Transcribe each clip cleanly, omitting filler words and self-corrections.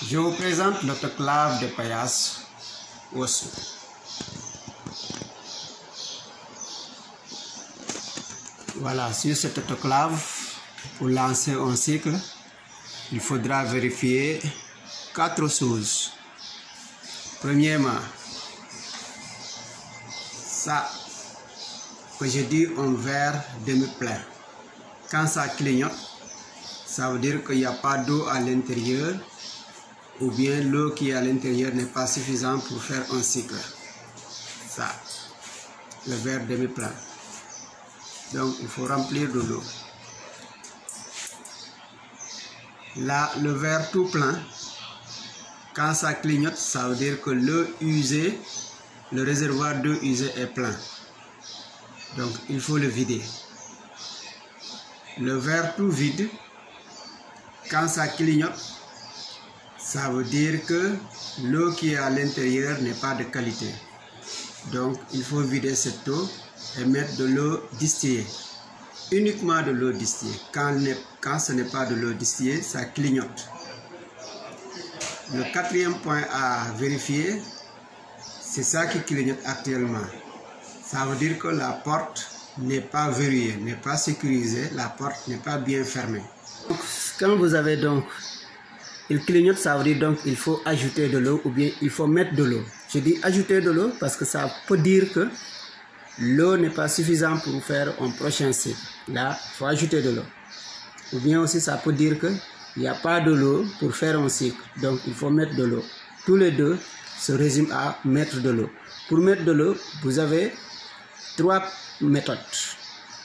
Je vous présente l'autoclave de Paillasse Oussou. Voilà, sur cette autoclave, pour lancer un cycle, il faudra vérifier 4 choses. Premièrement, ça que je dis un verre demi-plein. Quand ça clignote, ça veut dire qu'il n'y a pas d'eau à l'intérieur, ou bien l'eau qui est à l'intérieur n'est pas suffisante pour faire un cycle. Ça, le verre demi-plein. Donc il faut remplir de l'eau. Là, le verre tout plein, quand ça clignote, ça veut dire que l'eau usée, le réservoir d'eau usée est plein. Donc il faut le vider. Le verre tout vide, quand ça clignote, ça veut dire que l'eau qui est à l'intérieur n'est pas de qualité. Donc il faut vider cette eau et mettre de l'eau distillée. Uniquement de l'eau distillée. Quand ce n'est pas de l'eau distillée, ça clignote. Le quatrième point à vérifier, c'est ça qui clignote actuellement. Ça veut dire que la porte n'est pas verrouillée, n'est pas sécurisée, la porte n'est pas bien fermée. Donc, quand vous avez donc, il clignote, ça veut dire donc il faut ajouter de l'eau ou bien il faut mettre de l'eau. Je dis ajouter de l'eau parce que ça peut dire que l'eau n'est pas suffisante pour faire un prochain cycle. Là, il faut ajouter de l'eau. Ou bien aussi ça peut dire qu'il n'y a pas de l'eau pour faire un cycle. Donc il faut mettre de l'eau. Tous les deux se résument à mettre de l'eau. Pour mettre de l'eau, vous avez 3 méthodes.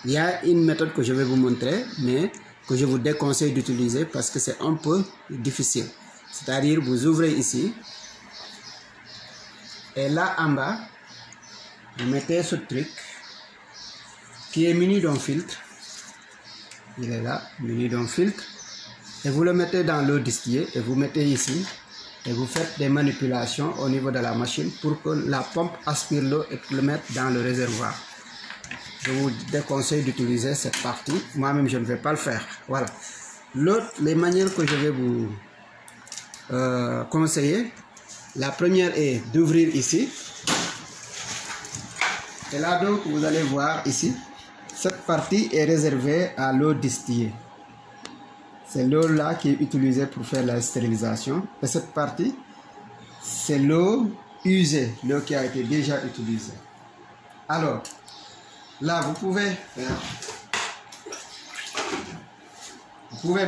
Il y a une méthode que je vais vous montrer, mais que je vous déconseille d'utiliser parce que c'est un peu difficile. C'est-à-dire, vous ouvrez ici, et là en bas, vous mettez ce truc qui est muni d'un filtre. Il est là, muni d'un filtre. Et vous le mettez dans l'eau distillée et vous mettez ici. Et vous faites des manipulations au niveau de la machine pour que la pompe aspire l'eau et le mette dans le réservoir. Je vous déconseille d'utiliser cette partie. Moi-même, je ne vais pas le faire. Voilà. Les manières que je vais vous conseiller, la première est d'ouvrir ici. Et là, donc, vous allez voir ici, cette partie est réservée à l'eau distillée. C'est l'eau là qui est utilisée pour faire la stérilisation. Et cette partie, c'est l'eau usée, l'eau qui a été déjà utilisée. Alors, là, vous pouvez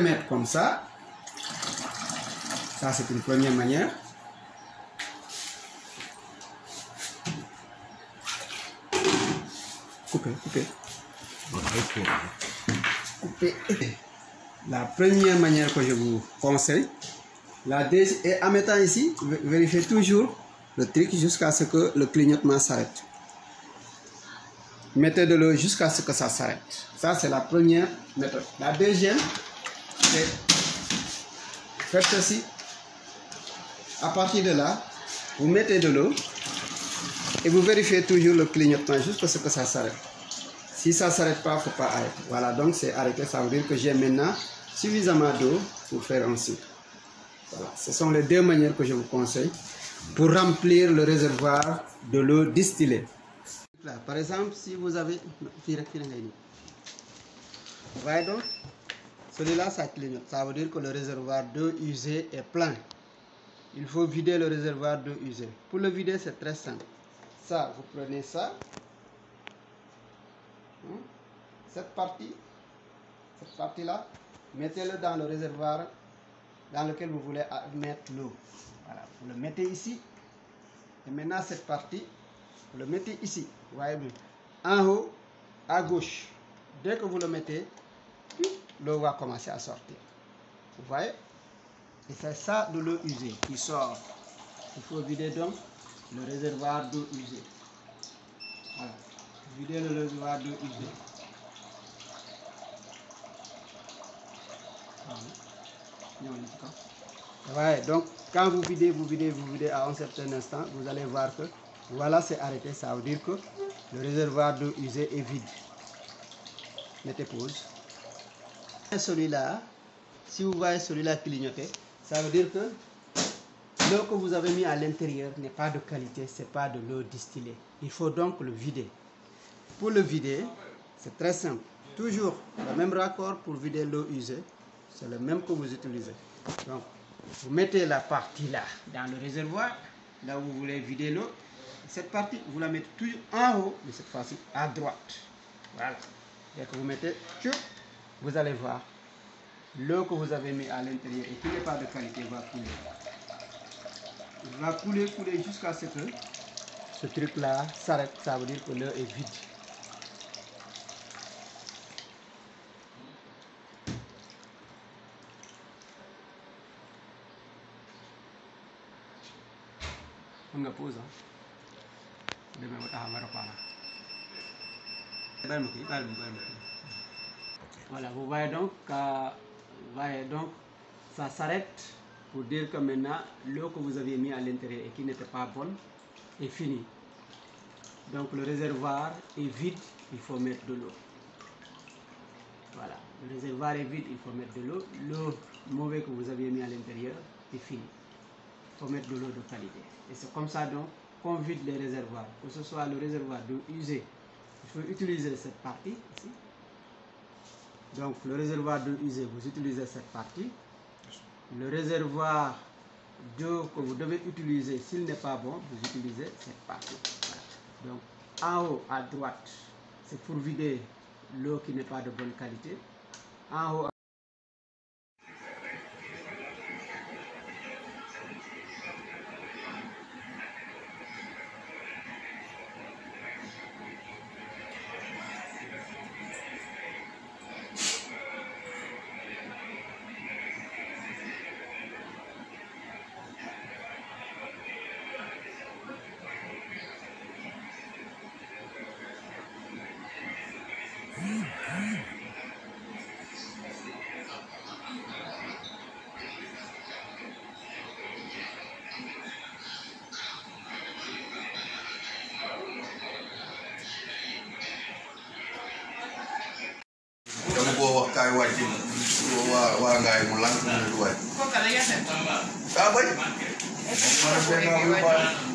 mettre comme ça. Ça, c'est une première manière. Coupez. La première manière que je vous conseille, et en mettant ici, vérifiez toujours le truc jusqu'à ce que le clignotement s'arrête. Mettez de l'eau jusqu'à ce que ça s'arrête. Ça, c'est la première méthode. La deuxième, c'est faites ceci. À partir de là, vous mettez de l'eau et vous vérifiez toujours le clignotement jusqu'à ce que ça s'arrête. Si ça ne s'arrête pas, il ne faut pas arrêter. Voilà, donc c'est arrêté. Ça veut dire que j'ai maintenant suffisamment d'eau pour faire un cycle. Voilà, ce sont les 2 manières que je vous conseille pour remplir le réservoir de l'eau distillée. Là, par exemple, si vous avez... Vous voyez donc, celui-là, ça clignote. Ça veut dire que le réservoir d'eau usée est plein. Il faut vider le réservoir d'eau usée. Pour le vider, c'est très simple. Ça, vous prenez ça. Cette partie-là, mettez-le dans le réservoir dans lequel vous voulez mettre l'eau. Voilà, vous le mettez ici. Et maintenant, cette partie, vous le mettez ici. Vous voyez bien. En haut, à gauche. Dès que vous le mettez, l'eau va commencer à sortir. Vous voyez? Et c'est ça de l'eau usée qui sort. Il faut vider donc le réservoir d'eau usée. Voilà. Vider le réservoir d'eau usée. Ouais, donc quand vous videz à un certain instant, vous allez voir que voilà, c'est arrêté. Ça veut dire que le réservoir d'eau usée est vide. Mettez pause. Celui-là, si vous voyez celui-là clignoter, ça veut dire que l'eau que vous avez mis à l'intérieur n'est pas de qualité, c'est pas de l'eau distillée. Il faut donc le vider. Pour le vider, c'est très simple. Toujours le même raccord pour vider l'eau usée, c'est le même que vous utilisez. Donc, vous mettez la partie là dans le réservoir, là où vous voulez vider l'eau. Cette partie, vous la mettez toujours en haut, mais cette fois-ci à droite. Voilà. Dès que vous mettez, vous allez voir, l'eau que vous avez mis à l'intérieur et qui n'est pas de qualité va couler. Il va couler jusqu'à ce que ce truc-là s'arrête. Ça veut dire que l'eau est vide. On pause. Voilà, vous voyez donc, ça s'arrête pour dire que maintenant l'eau que vous aviez mis à l'intérieur et qui n'était pas bonne est finie. Donc le réservoir est vide, il faut mettre de l'eau. Voilà, le réservoir est vide, il faut mettre de l'eau. L'eau mauvaise que vous aviez mis à l'intérieur est finie. Il faut mettre de l'eau de qualité. Et c'est comme ça donc qu'on vide les réservoirs. Que ce soit le réservoir d'eau usée, il faut utiliser cette partie ici. Donc le réservoir d'eau usée, vous utilisez cette partie. Le réservoir d'eau que vous devez utiliser, s'il n'est pas bon, vous utilisez cette partie. Voilà. Donc en haut à droite, c'est pour vider l'eau qui n'est pas de bonne qualité. En haut, kaay wàcc waa ngaay mu lank mu du wàcc kaa bañ ma ne benn wu baax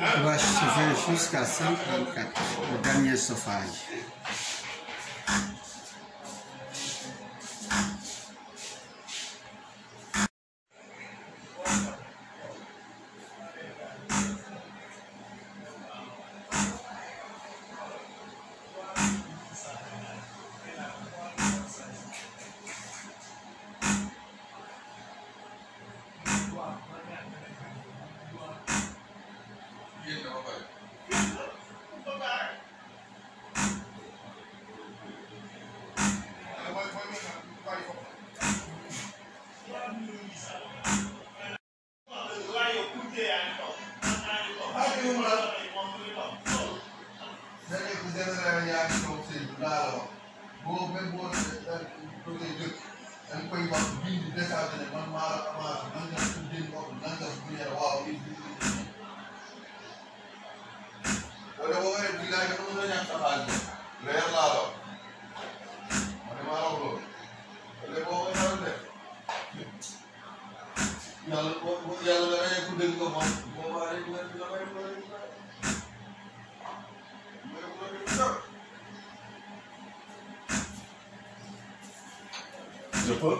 on va chauffer jusqu'à 134, le dernier chauffage. Je peux.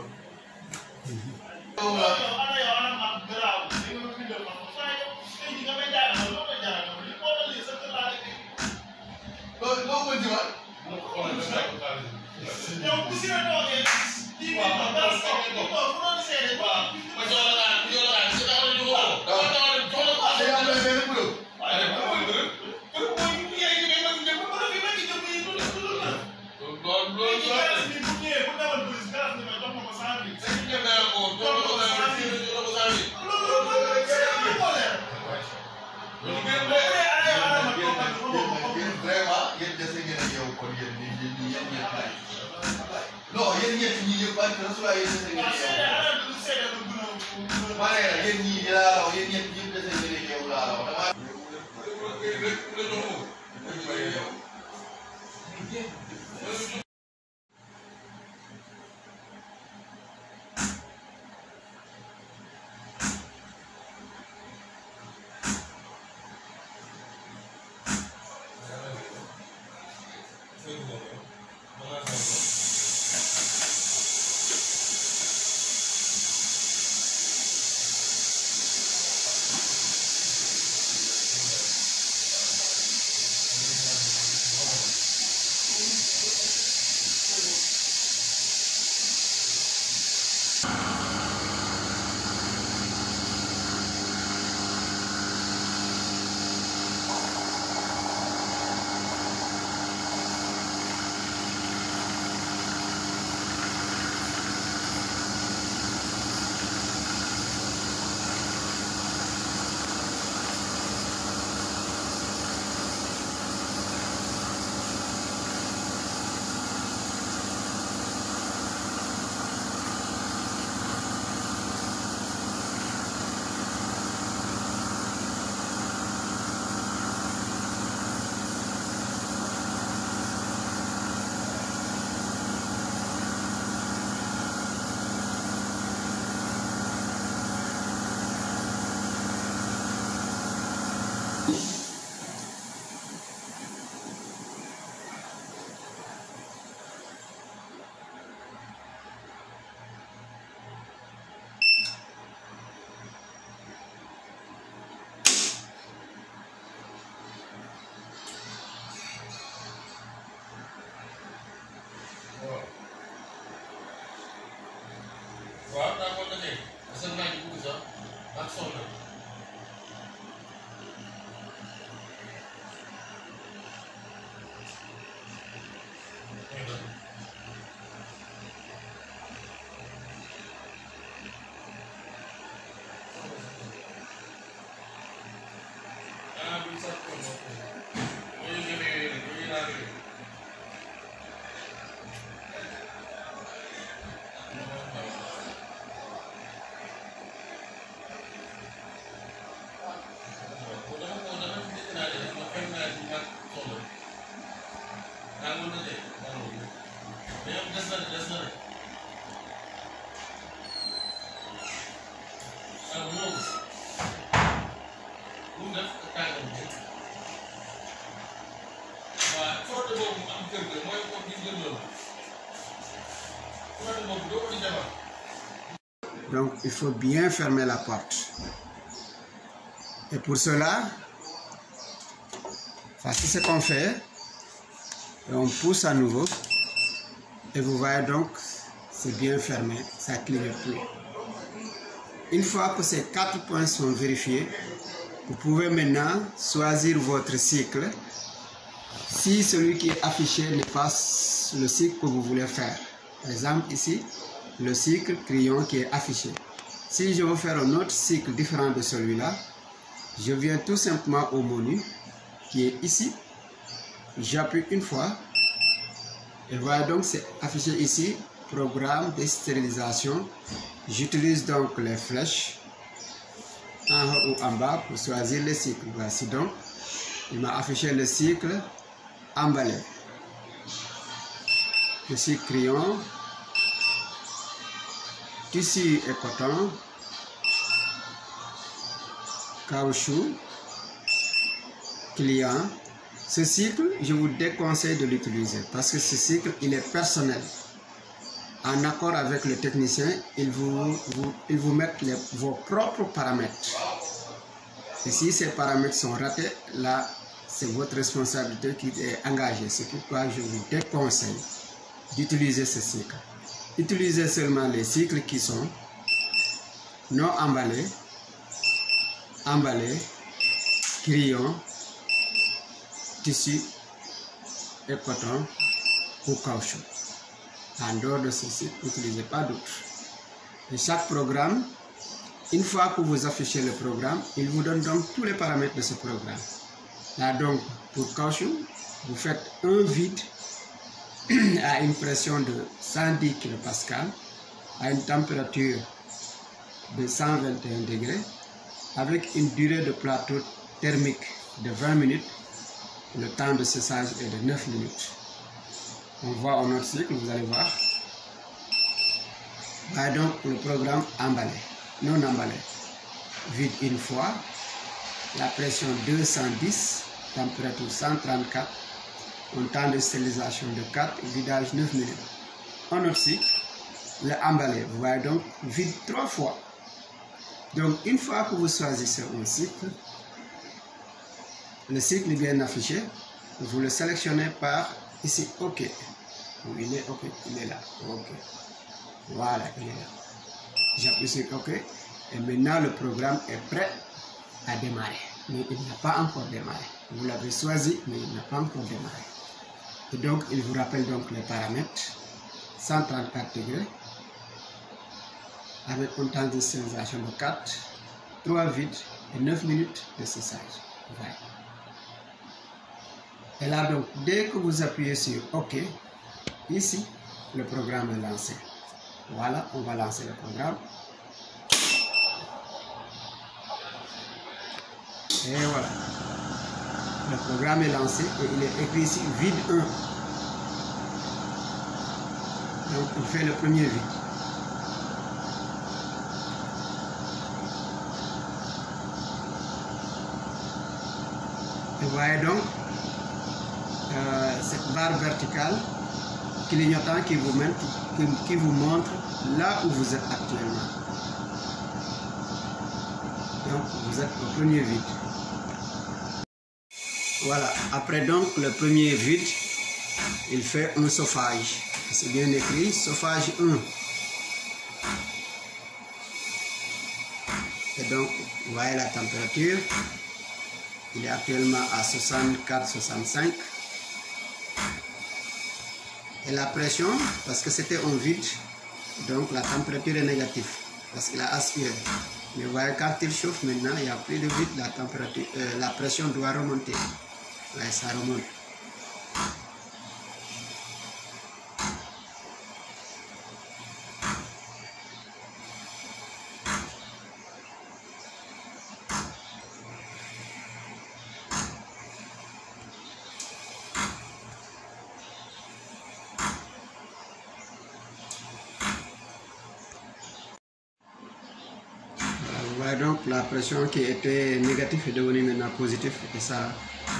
Donc il faut bien fermer la porte. Et pour cela, voici ce qu'on fait. Et on pousse à nouveau. Et vous voyez donc, c'est bien fermé, ça ne clignote plus. Une fois que ces 4 points sont vérifiés, vous pouvez maintenant choisir votre cycle si celui qui est affiché n'est pas le cycle que vous voulez faire. Par exemple ici, le cycle crayon qui est affiché. Si je veux faire un autre cycle différent de celui-là, je viens tout simplement au menu qui est ici. J'appuie une fois et voilà donc c'est affiché ici, programme de stérilisation. J'utilise donc les flèches en haut ou en bas pour choisir le cycle. Voici donc, il m'a affiché le cycle emballé. Le cycle crayon, tissu et coton, caoutchouc, client. Ce cycle, je vous déconseille de l'utiliser parce que ce cycle, il est personnel. En accord avec le technicien, il vous met vos propres paramètres. Et si ces paramètres sont ratés, là, c'est votre responsabilité qui est engagée. C'est pourquoi je vous déconseille d'utiliser ce cycle. Utilisez seulement les cycles qui sont non emballés, emballés, crayon, tissu et coton ou caoutchouc. En dehors de ceci, n'utilisez pas d'autres. Et chaque programme, une fois que vous affichez le programme, il vous donne donc tous les paramètres de ce programme. Là donc, pour caoutchouc, vous faites un vide à une pression de 110 kPa, à une température de 121 degrés, avec une durée de plateau thermique de 20 minutes. Le temps de séchage est de 9 minutes. On voit en notre cycle, vous allez voir. Voilà donc le programme emballé, non emballé. Vide une fois, la pression 210, température 134, un temps de stérilisation de 4, vidage 9 minutes. En notre cycle, le emballé, vous voyez donc, vide 3 fois. Donc une fois que vous choisissez un cycle, le cycle est bien affiché, vous le sélectionnez par ici, OK. Il est OK, il est là, OK. Voilà, il est là. J'appuie sur OK. Et maintenant, le programme est prêt à démarrer. Mais il n'a pas encore démarré. Vous l'avez choisi, mais il n'a pas encore démarré. Et donc, il vous rappelle donc les paramètres. 134 degrés. Avec un temps de stérilisation de 4, 3 vides et 9 minutes de séchage. Voilà. Et là, donc, dès que vous appuyez sur OK, ici, le programme est lancé. Voilà, on va lancer le programme. Et voilà. Le programme est lancé et il est écrit ici vide 1. Donc, on fait le premier vide. Et vous voyez donc cette barre verticale clignotant qui vous montre là où vous êtes actuellement. Donc vous êtes au premier vide. Voilà, après donc le premier vide, il fait un chauffage. C'est bien écrit, chauffage 1. Et donc, vous voyez la température. Il est actuellement à 64-65. Et la pression, parce que c'était un vide, donc la température est négative, parce qu'il a aspiré. Mais vous voyez, quand il chauffe maintenant, il n'y a plus de vide, la température, la pression doit remonter. Là, ça remonte. Voilà donc la pression qui était négative est devenue maintenant positive et ça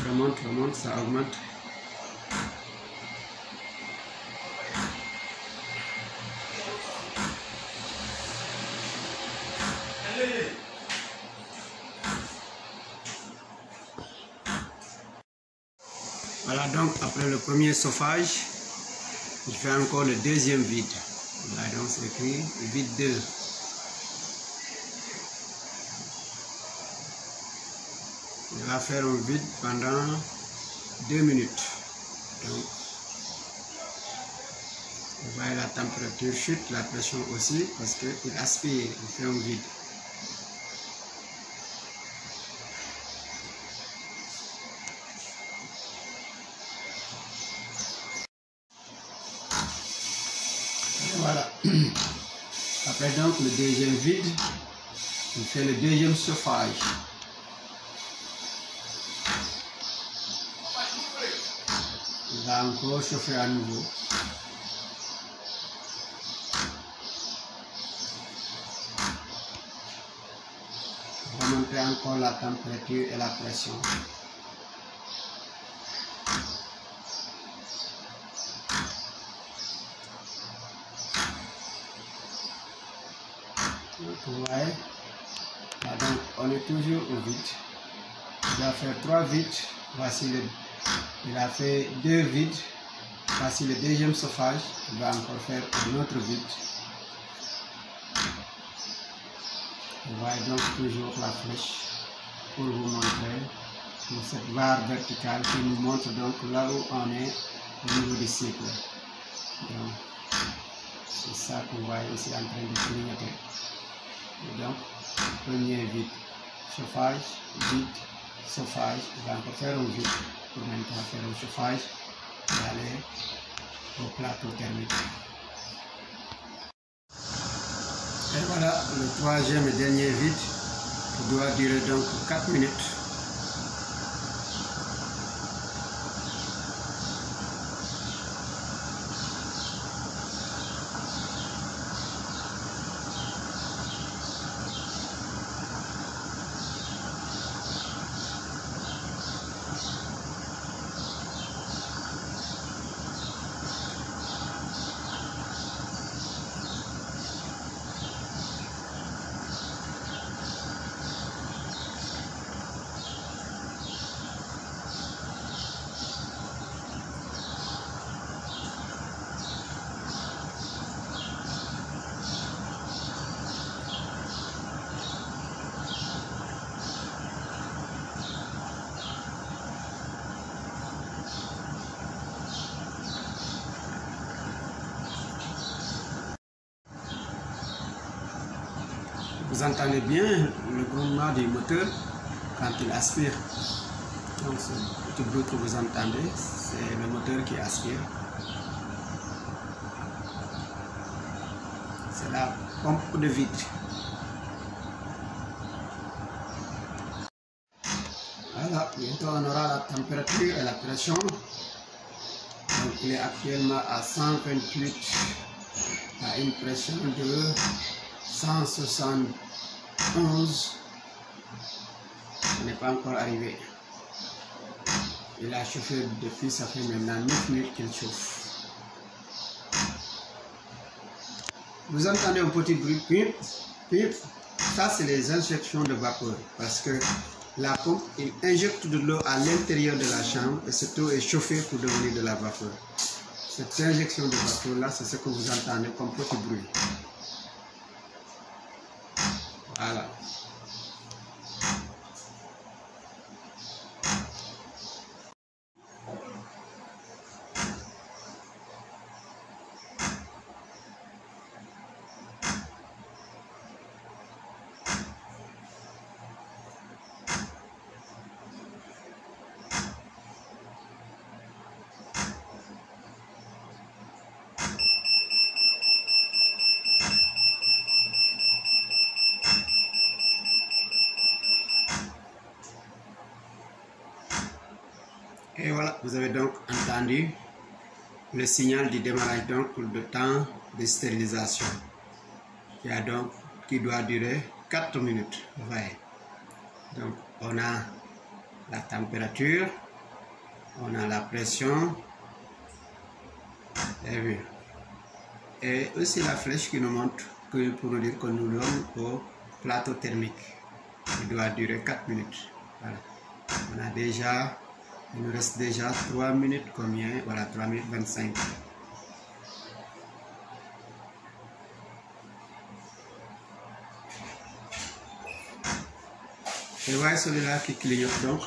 remonte, ça augmente. Voilà donc après le premier chauffage, il fait encore le deuxième vide. Voilà donc c'est écrit vide 2. Il va faire un vide pendant 2 minutes. Donc, vous voyez la température chute, la pression aussi, parce qu'il aspire, il fait un vide. Et voilà. Après donc le deuxième vide, il fait le deuxième chauffage. Il va encore chauffer à nouveau. Remonter encore la température et la pression. Donc, vous voyez, là, donc, on est toujours au vide. Il va faire 3 vides. Voici le. Il a fait 2 vides. Voici le deuxième chauffage. Il va encore faire un autre vide. Vous voyez donc toujours la flèche pour vous montrer cette barre verticale qui nous montre donc là où on est au niveau du cycle. Donc, c'est ça que vous voyez ici en train de clignoter. Et donc, premier vide, chauffage, vide, chauffage. Il va encore faire un vide pour maintenant faire un chauffage et aller au plateau thermique. Et voilà le troisième et dernier vide qui doit durer donc 4 minutes. Vous entendez bien le grondement du moteur quand il aspire. Donc ce petit bruit que vous entendez, c'est le moteur qui aspire. C'est la pompe de vide. Voilà, bientôt on aura la température et la pression. Donc il est actuellement à 128 à une pression de 171. Il n'est pas encore arrivé. Il a chauffé depuis, ça fait maintenant 9 minutes qu'il chauffe. Vous entendez un petit bruit, pip, pip. Ça c'est les injections de vapeur, parce que la pompe, il injecte de l'eau à l'intérieur de la chambre et cette eau est chauffée pour devenir de la vapeur. Cette injection de vapeur là, c'est ce que vous entendez comme petit bruit. Voilà. Et voilà, vous avez donc entendu le signal du démarrage donc pour le temps de stérilisation qui doit durer 4 minutes. Ouais. Donc on a la température, on a la pression, et aussi la flèche qui nous montre que pour nous dire que nous sommes au plateau thermique qui doit durer 4 minutes. Voilà. On a déjà, il nous reste déjà 3 minutes combien? Voilà, 3 minutes 25. Et voilà celui-là qui clignote donc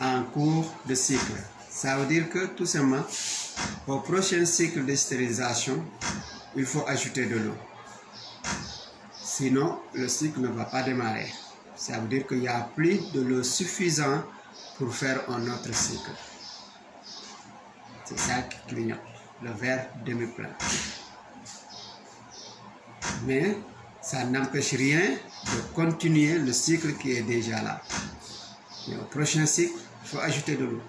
en cours de cycle. Ça veut dire que tout simplement, au prochain cycle de stérilisation, il faut ajouter de l'eau. Sinon, le cycle ne va pas démarrer. Ça veut dire qu'il n'y a plus de l'eau suffisante pour faire un autre cycle. C'est ça qui clignote, le verre demi-plein. Mais ça n'empêche rien de continuer le cycle qui est déjà là. Mais au prochain cycle, il faut ajouter de l'eau.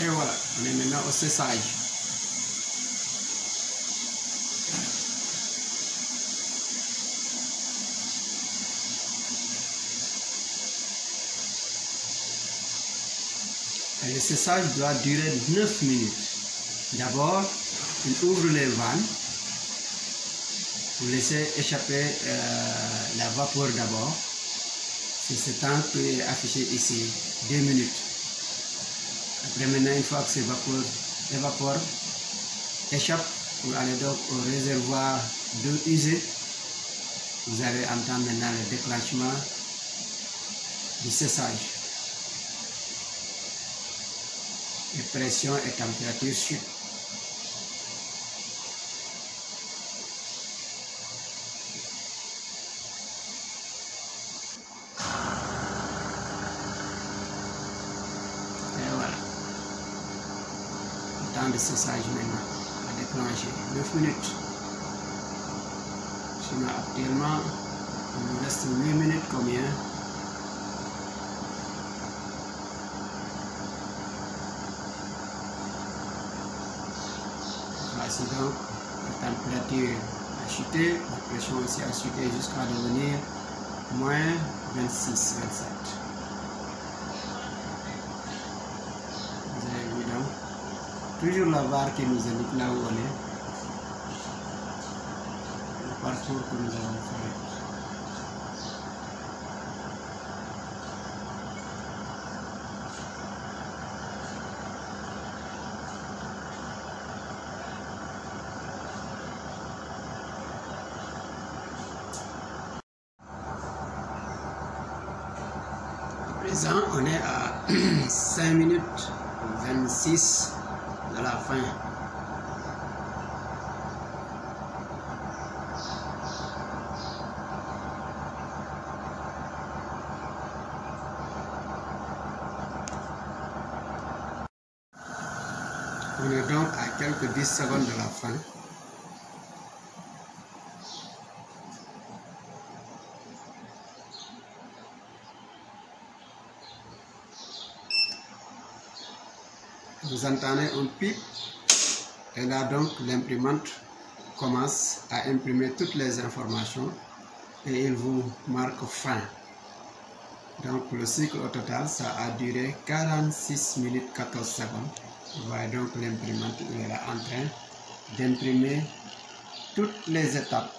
Et voilà, on est maintenant au séchage. Et le séchage doit durer 9 minutes. D'abord, il ouvre les vannes. Vous laissez échapper la vapeur d'abord. C'est ce temps qui est affiché ici, 2 minutes. Après maintenant, une fois que ces vapeurs échappent, vous allez donc au réservoir d'eau usée. Vous allez entendre maintenant le déclenchement du séchage. Et pression et température chute. Et voilà. Le temps de séchage maintenant à déclencher 9 minutes. Sinon actuellement, il nous reste 8 minutes combien? Voici donc la température a chuté, la pression aussi a chuté jusqu'à devenir moins 26, 27. Vous avez vu donc, toujours la barre qui nous indique là où on est, le parcours que nous avons fait. Présent, on est à 5 minutes 26 de la fin. On est donc à quelques 10 secondes de la fin. Vous entendez un pipe et là donc l'imprimante commence à imprimer toutes les informations et il vous marque fin. Donc le cycle au total ça a duré 46 minutes 14 secondes. Vous voyez donc l'imprimante, il est là en train d'imprimer toutes les étapes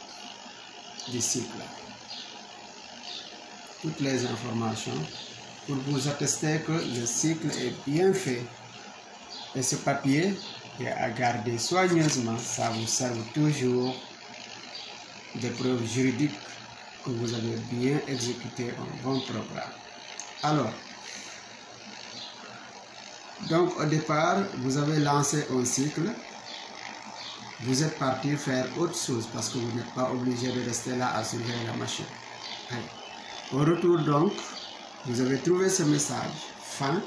du cycle. Toutes les informations pour vous attester que le cycle est bien fait. Et ce papier est à garder soigneusement, ça vous sert toujours de preuve juridique que vous avez bien exécuté un bon programme. Alors, donc au départ, vous avez lancé un cycle, vous êtes parti faire autre chose parce que vous n'êtes pas obligé de rester là à surveiller la machine. Au retour donc, vous avez trouvé ce message, fin.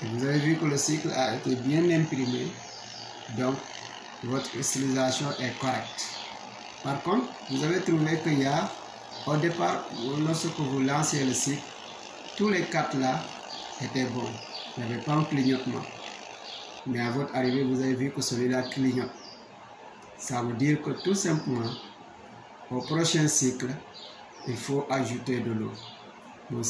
Et vous avez vu que le cycle a été bien imprimé, donc votre stylisation est correcte. Par contre, vous avez trouvé qu'il y a, au départ, lorsque vous lancez le cycle, tous les 4 là étaient bons. Il n'y avait pas un clignotement. Mais à votre arrivée, vous avez vu que celui-là clignote. Ça veut dire que tout simplement, au prochain cycle, il faut ajouter de l'eau.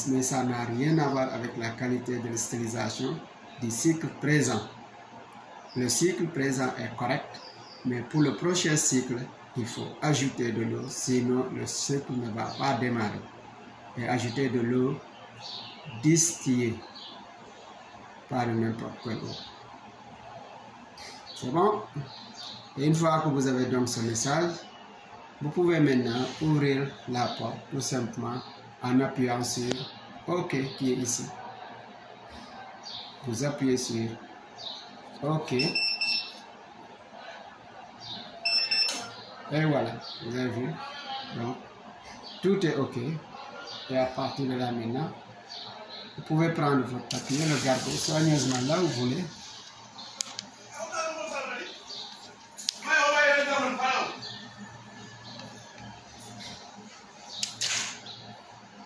Mais ça n'a rien à voir avec la qualité de la stylisation du cycle présent. Le cycle présent est correct, mais pour le prochain cycle, il faut ajouter de l'eau, sinon le cycle ne va pas démarrer. Et ajouter de l'eau distillée, pas de n'importe quelle eau. C'est bon? Et une fois que vous avez donc ce message, vous pouvez maintenant ouvrir la porte tout simplement en appuyant sur OK qui est ici. Vous appuyez sur OK. Et voilà, vous avez vu. Donc, tout est OK. Et à partir de là maintenant, vous pouvez prendre votre papier, le garder soigneusement là où vous voulez.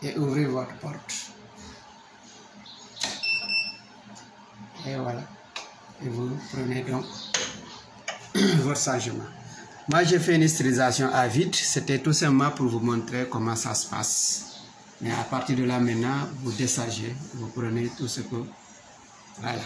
Et ouvrez votre porte. Et voilà. Et vous prenez donc votre changement. Moi, j'ai fait une stylisation à vide. C'était tout simplement pour vous montrer comment ça se passe. Mais à partir de là, maintenant, vous déchargez. Vous prenez tout ce que... Voilà.